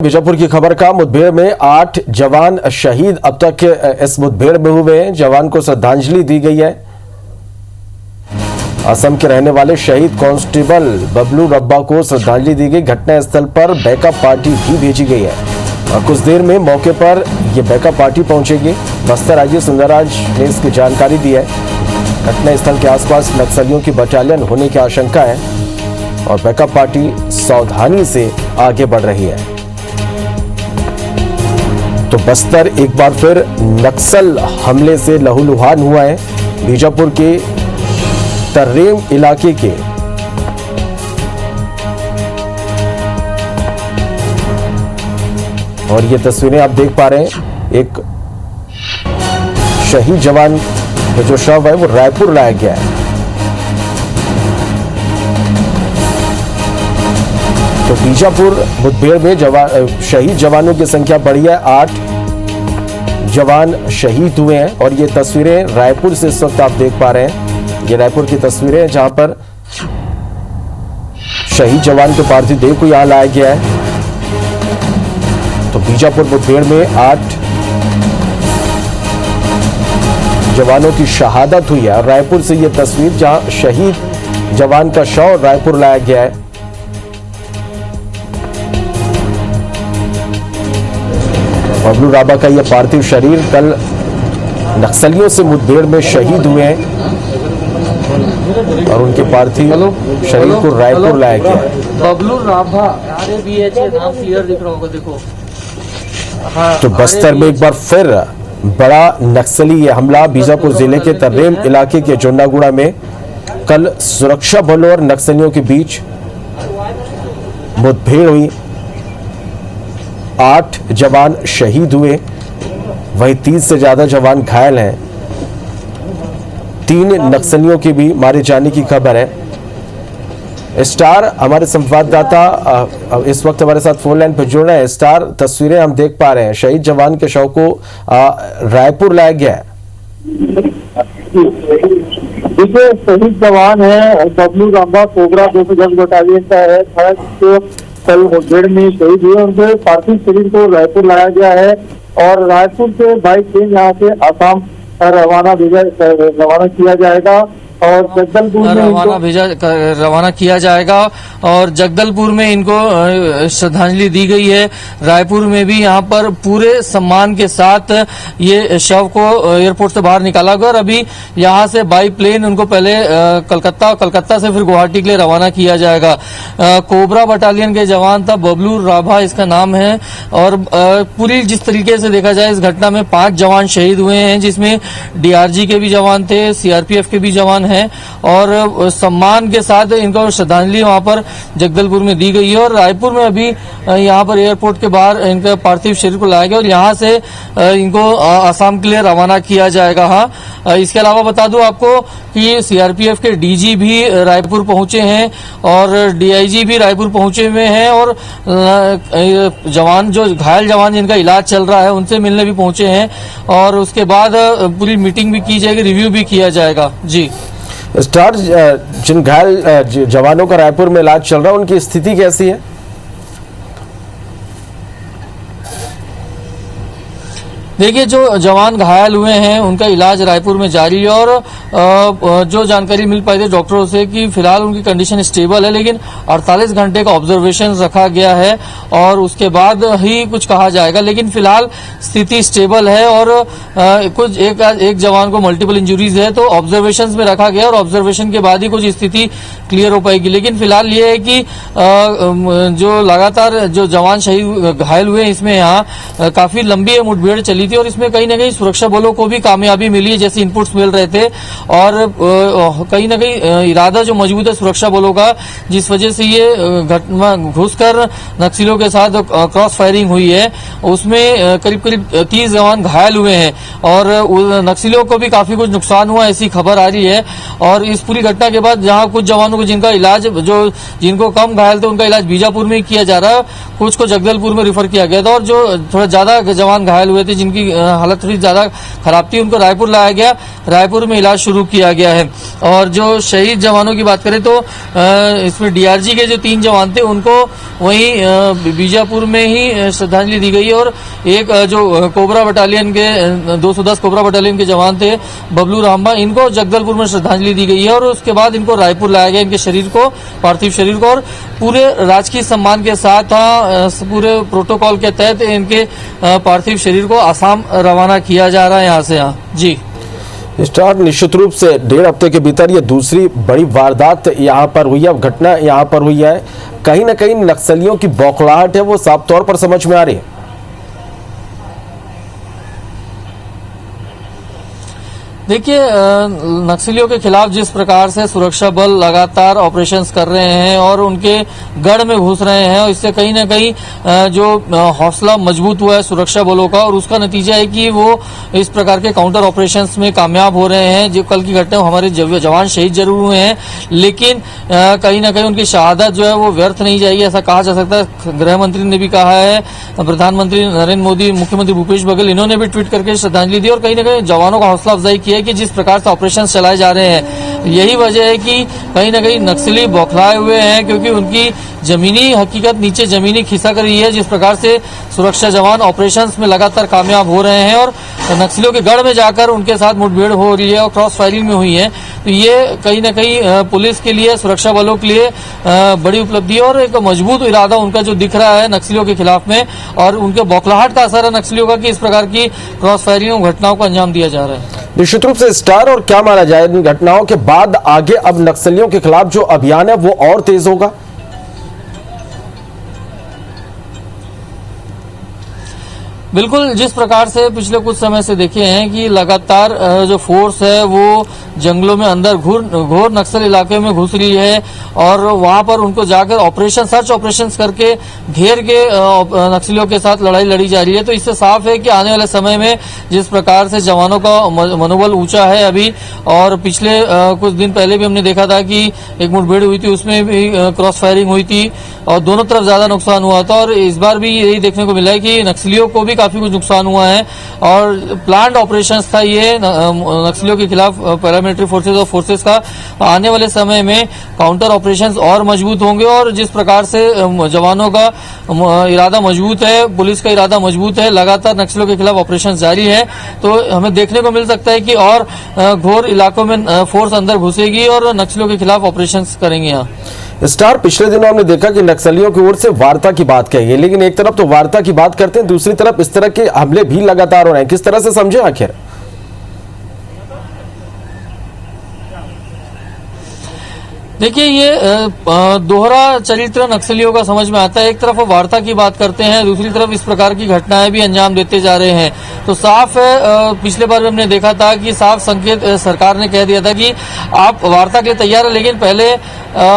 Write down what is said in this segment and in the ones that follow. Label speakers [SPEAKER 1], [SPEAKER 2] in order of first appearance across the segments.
[SPEAKER 1] बीजापुर की खबर का मुठभेड़ में 8 जवान शहीद अब तक इस मुठभेड़ में हुए हैं। जवान को श्रद्धांजलि दी गई है। असम के रहने वाले शहीद कांस्टेबल बबलू रब्बा को श्रद्धांजलि दी गई। घटना स्थल पर बैकअप पार्टी भी भेजी गई है और कुछ देर में मौके पर यह बैकअप पार्टी पहुंचेगी। बस्तर आईजी सुंदरराज ने इसकी जानकारी दी है। घटना स्थल के आसपास नक्सलियों की बटालियन होने की आशंका है और बैकअप पार्टी सावधानी से आगे बढ़ रही है। तो बस्तर एक बार फिर नक्सल हमले से लहूलुहान हुआ है। बीजापुर के तर्रेम इलाके के और ये तस्वीरें आप देख पा रहे हैं। एक शहीद जवान का जो शव है वो रायपुर लाया गया है। तो बीजापुर मुठभेड़ में शहीद जवानों की संख्या बढ़ी है। 8 जवान शहीद हुए हैं और ये तस्वीरें रायपुर से इस वक्त आप देख पा रहे हैं। ये रायपुर की तस्वीरें हैं जहां पर शहीद जवान के पार्थिव देह को यहां लाया गया है। तो बीजापुर मुठभेड़ में 8 जवानों की शहादत हुई है और रायपुर से ये तस्वीर जहां शहीद जवान का शव रायपुर लाया गया है। बबलू राबा का यह पार्थिव शरीर कल नक्सलियों से मुठभेड़ में शहीद हुए हैं और उनके पार्थिव शरीर को रायपुर लाया गया है।
[SPEAKER 2] बबलू राभा नाम क्लियर दिख रहा होगा, देखो। हाँ,
[SPEAKER 1] तो बस्तर में एक बार फिर बड़ा नक्सली हमला। बीजापुर जिले के तर्रेम इलाके के जोन्नागुड़ा में कल सुरक्षा बलों और नक्सलियों के बीच मुठभेड़ हुई। 8 जवान शहीद हुए, वहीं 30 से ज्यादा जवान घायल हैं। 3 नक्सलियों के भी मारे जाने की खबर है। स्टार हमारे संवाददाता इस वक्त हमारे साथ फोन लाइन पर जुड़ रहे हैं। स्टार, तस्वीरें हम देख पा रहे हैं। शहीद जवान के शव को रायपुर लाया गया है।
[SPEAKER 3] देखिए, शहीद जवान है बबलू राबा, कोबरा 210 बटालियन का है। कल मुठभेड़ में शहीद हुए, उनके पार्थिव शरीर को रायपुर लाया गया है और रायपुर से बाई ट्रेन यहाँ से आसाम रवाना किया जाएगा और जगदलपुर में
[SPEAKER 2] रवाना किया जाएगा और जगदलपुर में इनको श्रद्धांजलि दी गई है। रायपुर में भी यहाँ पर पूरे सम्मान के साथ ये शव को एयरपोर्ट से बाहर निकाला गया और अभी यहाँ से बाई प्लेन उनको पहले कलकत्ता से फिर गुवाहाटी के लिए रवाना किया जाएगा। कोबरा बटालियन के जवान था, बबलू राभा इसका नाम है। और पूरी जिस तरीके से देखा जाए इस घटना में 5 जवान शहीद हुए हैं, जिसमें डीआरजी के भी जवान थे, सीआरपीएफ के भी जवान है और सम्मान के साथ इनको श्रद्धांजलि वहां पर जगदलपुर में दी गई है। और रायपुर में अभी यहां पर एयरपोर्ट के बाहर इनका पार्थिव शरीर को लाया गया और यहां से इनको आसाम के लिए रवाना किया जाएगा। हाँ, इसके अलावा बता दूं आपको कि सीआरपीएफ के डीजी भी रायपुर पहुंचे हैं और डीआईजी भी रायपुर पहुंचे हुए हैं और जवान जो घायल जवान जिनका इलाज चल रहा है उनसे मिलने भी पहुंचे हैं और उसके बाद पूरी मीटिंग भी की जाएगी, रिव्यू भी किया जाएगा। जी
[SPEAKER 1] स्टार, जिन घायल जवानों का रायपुर में इलाज चल रहा है उनकी स्थिति कैसी है?
[SPEAKER 2] देखिए, जो जवान घायल हुए हैं उनका इलाज रायपुर में जारी है और जो जानकारी मिल पाई थी डॉक्टरों से कि फिलहाल उनकी कंडीशन स्टेबल है, लेकिन 48 घंटे का ऑब्जर्वेशन रखा गया है और उसके बाद ही कुछ कहा जाएगा। लेकिन फिलहाल स्थिति स्टेबल है और कुछ एक जवान को मल्टीपल इंजुरीज है, तो ऑब्जर्वेशन में रखा गया और ऑब्जर्वेशन के बाद ही कुछ स्थिति क्लियर हो पाएगी। लेकिन फिलहाल ये है कि जो लगातार जो जवान शहीद घायल हुए इसमें यहाँ काफी लंबी मुठभेड़ चली थी और इसमें कहीं ना कहीं सुरक्षा बलों को भी कामयाबी मिली है, जैसे इनपुट्स मिल रहे थे। और कहीं ना कहीं इरादा जो मजबूत है सुरक्षा बलों का, जिस वजह से ये घटना घुसकर नक्सलियों के साथ क्रॉस फायरिंग हुई है, उसमें करीब 30 जवान घायल हुए हैं और नक्सलियों को भी काफी कुछ नुकसान हुआ, ऐसी खबर आ रही है। और इस पूरी घटना के बाद जहां कुछ जवानों को जिनका इलाज जिनको कम घायल थे उनका इलाज बीजापुर में ही किया जा रहा है, कुछ को जगदलपुर में रेफर किया गया था और जो थोड़ा ज्यादा जवान घायल हुए थे जिनकी उनकी हालत थोड़ी ज्यादा खराब थी, उनको रायपुर लाया गया, रायपुर में इलाज शुरू किया गया है। और जो शहीद जवानों की बात करें तो इसमें डीआरजी के जो 3 जवान थे उनको वहीं बीजापुर में ही श्रद्धांजलि दी गई। और एक जो कोबरा बटालियन के 210 कोबरा बटालियन के जवान थे बबलू रांबा, इनको जगदलपुर में श्रद्धांजलि दी गई है। और उसके बाद इनको रायपुर लाया गया, इनके शरीर को, पार्थिव शरीर को, और पूरे राजकीय सम्मान के साथ पूरे प्रोटोकॉल के तहत इनके पार्थिव शरीर को आसाम रवाना किया जा रहा है यहाँ से। यहाँ जी
[SPEAKER 1] स्टार, निश्चित रूप से 1.5 हफ्ते के भीतर ये दूसरी बड़ी वारदात यहाँ पर हुई है, घटना यहाँ पर हुई है। कहीं ना कहीं नक्सलियों की बौखलाहट है वो साफ तौर पर समझ में आ रही है।
[SPEAKER 2] देखिए, नक्सलियों के खिलाफ जिस प्रकार से सुरक्षा बल लगातार ऑपरेशंस कर रहे हैं और उनके गढ़ में घुस रहे हैं, और इससे कहीं ना कहीं जो हौसला मजबूत हुआ है सुरक्षा बलों का, और उसका नतीजा है कि वो इस प्रकार के काउंटर ऑपरेशंस में कामयाब हो रहे हैं। जो कल की घटना हमारे जवान शहीद जरूर हुए हैं, लेकिन कहीं ना कहीं उनकी शहादत जो है वो व्यर्थ नहीं जाएगी, ऐसा कहा जा सकता है। गृह मंत्री ने भी कहा है, प्रधानमंत्री नरेंद्र मोदी, मुख्यमंत्री भूपेश बघेल, इन्होंने भी ट्वीट करके श्रद्धांजलि दी और कहीं ना कहीं जवानों का हौसला अफजाई किया कि जिस प्रकार से ऑपरेशन चलाए जा रहे हैं, यही वजह है कि कहीं ना कहीं नक्सली बौखलाए हुए हैं, क्योंकि उनकी जमीनी हकीकत नीचे जमीनी खिसक रही है। जिस प्रकार से सुरक्षा जवान ऑपरेशंस में लगातार कामयाब हो रहे हैं और नक्सलियों के गढ़ में जाकर उनके साथ मुठभेड़ हो रही है और क्रॉस फायरिंग में हुई है, तो ये कहीं ना कहीं पुलिस के लिए, सुरक्षा बलों के लिए बड़ी उपलब्धि है और एक मजबूत इरादा उनका जो दिख रहा है नक्सलियों के खिलाफ में, और उनके बौखलाहट का असर है नक्सलियों का कि इस प्रकार की क्रॉस फायरिंग घटनाओं को अंजाम दिया जा रहा है।
[SPEAKER 1] निश्चित रूप से स्टार, और क्या माना जाए इन घटनाओं के बाद आगे अब नक्सलियों के खिलाफ जो अभियान है वो और तेज होगा?
[SPEAKER 2] बिल्कुल, जिस प्रकार से पिछले कुछ समय से देखे हैं कि लगातार जो फोर्स है वो जंगलों में अंदर घोर नक्सल इलाके में घुस रही है और वहां पर उनको जाकर ऑपरेशन, सर्च ऑपरेशंस करके घेर के नक्सलियों के साथ लड़ाई लड़ी जा रही है। तो इससे साफ है कि आने वाले समय में जिस प्रकार से जवानों का मनोबल ऊंचा है अभी, और पिछले कुछ दिन पहले भी हमने देखा था कि एक मुठभेड़ हुई थी, उसमें भी क्रॉस फायरिंग हुई थी और दोनों तरफ ज्यादा नुकसान हुआ था। और इस बार भी यही देखने को मिला है कि नक्सलियों को भी काफी कुछ नुकसान हुआ है और प्लान्ड ऑपरेशंस था ये नक्सलियों के खिलाफ पैरामिलिट्री फोर्सेस और फोर्सेस का। आने वाले समय में काउंटर ऑपरेशंस और मजबूत होंगे और जिस प्रकार से जवानों का इरादा मजबूत है, पुलिस का इरादा मजबूत है, लगातार नक्सलियों के खिलाफ ऑपरेशन जारी है, तो हमें देखने को मिल सकता है कि और घोर इलाकों में फोर्स अंदर घुसेगी और नक्सलियों के खिलाफ ऑपरेशन करेंगे। यहाँ
[SPEAKER 1] स्टार, पिछले दिनों हमने देखा कि नक्सलियों की ओर से वार्ता की बात कही है, लेकिन एक तरफ तो वार्ता की बात करते हैं, दूसरी तरफ इस तरह के हमले भी लगातार हो रहे हैं। किस तरह से समझे आखिर?
[SPEAKER 2] देखिए, ये दोहरा चरित्र नक्सलियों का समझ में आता है। एक तरफ वो वार्ता की बात करते हैं, दूसरी तरफ इस प्रकार की घटनाएं भी अंजाम देते जा रहे हैं। तो साफ है, पिछले बार हमने देखा था कि साफ संकेत सरकार ने कह दिया था कि आप वार्ता के लिए तैयार है, लेकिन पहले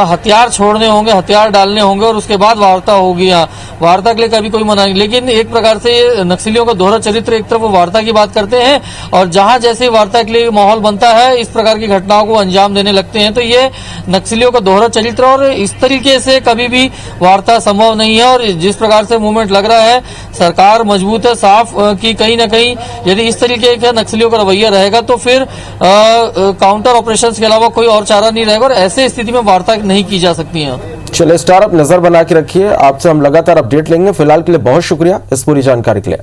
[SPEAKER 2] हथियार छोड़ने होंगे, हथियार डालने होंगे और उसके बाद वार्ता होगी। यहाँ वार्ता के लिए कभी कोई मना नहीं, लेकिन एक प्रकार से ये नक्सलियों का दोहरा चरित्र, एक तरफ वो वार्ता की बात करते हैं और जहां जैसे वार्ता के लिए माहौल बनता है इस प्रकार की घटनाओं को अंजाम देने लगते हैं। तो ये नक्सलियों का दोहरा चरित्र, और इस तरीके से कभी भी वार्ता संभव नहीं है। और जिस प्रकार से मूवमेंट लग रहा है, सरकार मजबूत है, साफ कि कहीं ना कहीं यदि इस तरीके का नक्सलियों का रवैया रहेगा तो फिर काउंटर ऑपरेशंस के अलावा कोई और चारा नहीं रहेगा और ऐसे स्थिति में वार्ता नहीं की जा सकती है।
[SPEAKER 1] चलिए स्टार, आप नजर बना के रखिए, आपसे हम लगातार अपडेट लेंगे। फिलहाल के लिए बहुत शुक्रिया इस पूरी जानकारी के लिए।